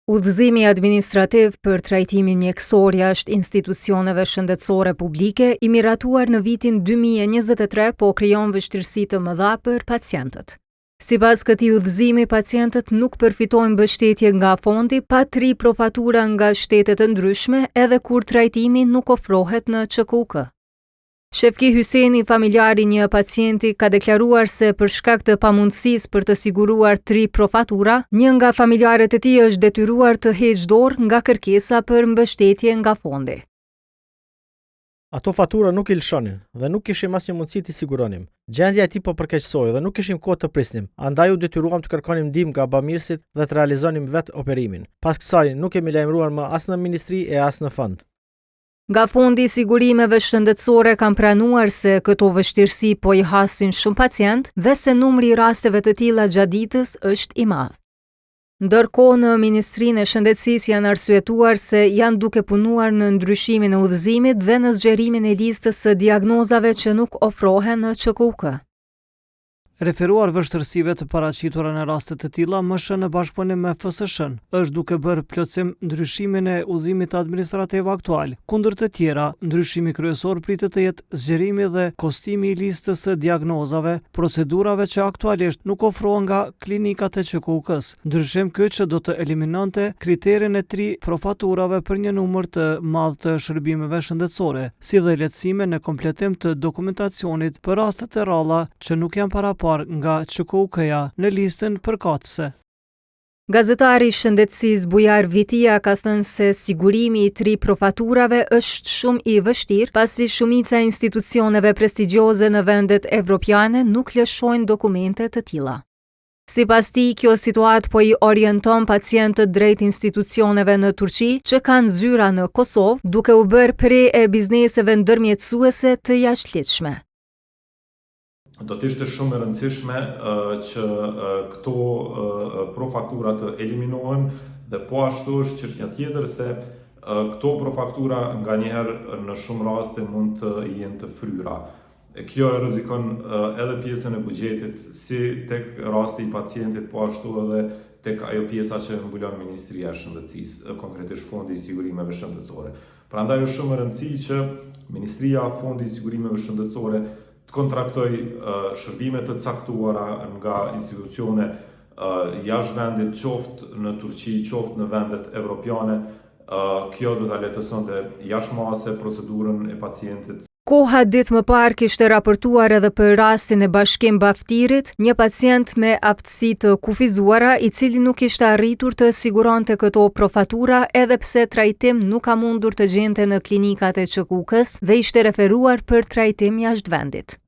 Udhëzimi administrativ për trajtimin mjekësor jashtë institucioneve shëndetësore publike i miratuar në vitin 2023 po krijon vështirësi të mëdha për pacientët. Sipas këtij udhëzimi, pacientët nuk përfitojnë mbështetje nga fondi pa 3 profatura nga shtete të ndryshme edhe kur trajtimi nuk ofrohet në ÇKUK. Shefki Hyseni, familjari një pacienti, ka deklaruar se për shkak të pamundësisë për të siguruar 3 profatura, një nga familjarët e tij është detyruar të heqë dorë nga kërkesa për mbështetje nga fondi. Ato fatura nuk i lëshonin dhe nuk kishim asnjë mundësi t'i siguronim. Gjendja e tij po përkeqësoi dhe nuk kishim kohë të prisnim, andaj u detyruam të kërkonim ndihmë nga bamirësit dhe të realizonim vetë operimin. Pas kësaj nuk kemi lajmëruar më as në ministri e as në fond. Nga Fondi i Sigurimeve Shëndetësore kanë pranuar se këto vështirësi po i hasin shumë pacient dhe se numri i rasteve të tilla gjatë ditës është i madh. Ndërkohë në Ministrinë e Shëndetësisë janë arsyetuar se janë duke punuar në ndryshimin e udhëzimit dhe në zgjerimin e listës së diagnozave që nuk ofrohen në ÇKUK. Referuar vështirësive të paraqitura në raste të tilla, MSH në bashkëpunim me FSSH-n është duke bërë plotësim ndryshimin e udhëzimit administrativ aktual. Kundër të tjera, ndryshimi kryesor pritet të jetë zgjerimi dhe kostimi i listës së diagnozave, procedurave që aktualisht nuk ofrohen nga klinikat e ÇKUK-s. Ndryshim ky që do të eliminonte kriterin e 3 profaturave për një numër të madh të shërbimeve shëndetësore, si dhe lehtësime në kompletim të dokumentacionit për rastet e rralla që nuk janë parapar nga ÇKUK-ja në listën përkatëse. Gazetari i shëndetësisë Bujar Vitia ka thënë se sigurimi i 3 profaturave është shumë i vështirë pasi shumica e institucioneve prestigjioze në vendet evropiane nuk lëshojnë dokumente të tilla. Sipas tij, kjo situatë po i orienton pacientët drejt institucioneve në Turqi që kanë zyra në Kosovë, duke u bërë pre e bizneseve ndërmjetësuese të jashtëligjshme. Do të ishte shumë e rëndësishme që këto profaktura të eliminohen dhe po ashtu është çështja tjetër se këto profaktura nganjëherë në shumë raste mund të jenë të fryra. Kjo e rrezikon edhe pjesën e buxhetit si tek rasti i pacientit, po ashtu edhe tek ajo pjesa që mbulon Ministria e Shëndetësisë, konkretisht Fondi i Sigurimeve Shëndetësore. Prandaj është shumë e rëndësishme që Ministria, Fondi i Sigurimeve Shëndetësore të kontraktoj shërbime të caktuara nga institucione jashtë vendit, qoftë në Turqi, qoftë në vendet evropiane. Kjo do ta lehtësonte jashtëmase procedurën e pacientit. Koha ditë më parë kishte raportuar edhe për rastin e Bashkim Baftirit, një pacient me aftësi të kufizuara i cili nuk kishte arritur të siguronte këto profatura edhe pse trajtim nuk ka mundur të gjente në klinikat e ÇKUK-s dhe ishte referuar për trajtim jashtë vendit.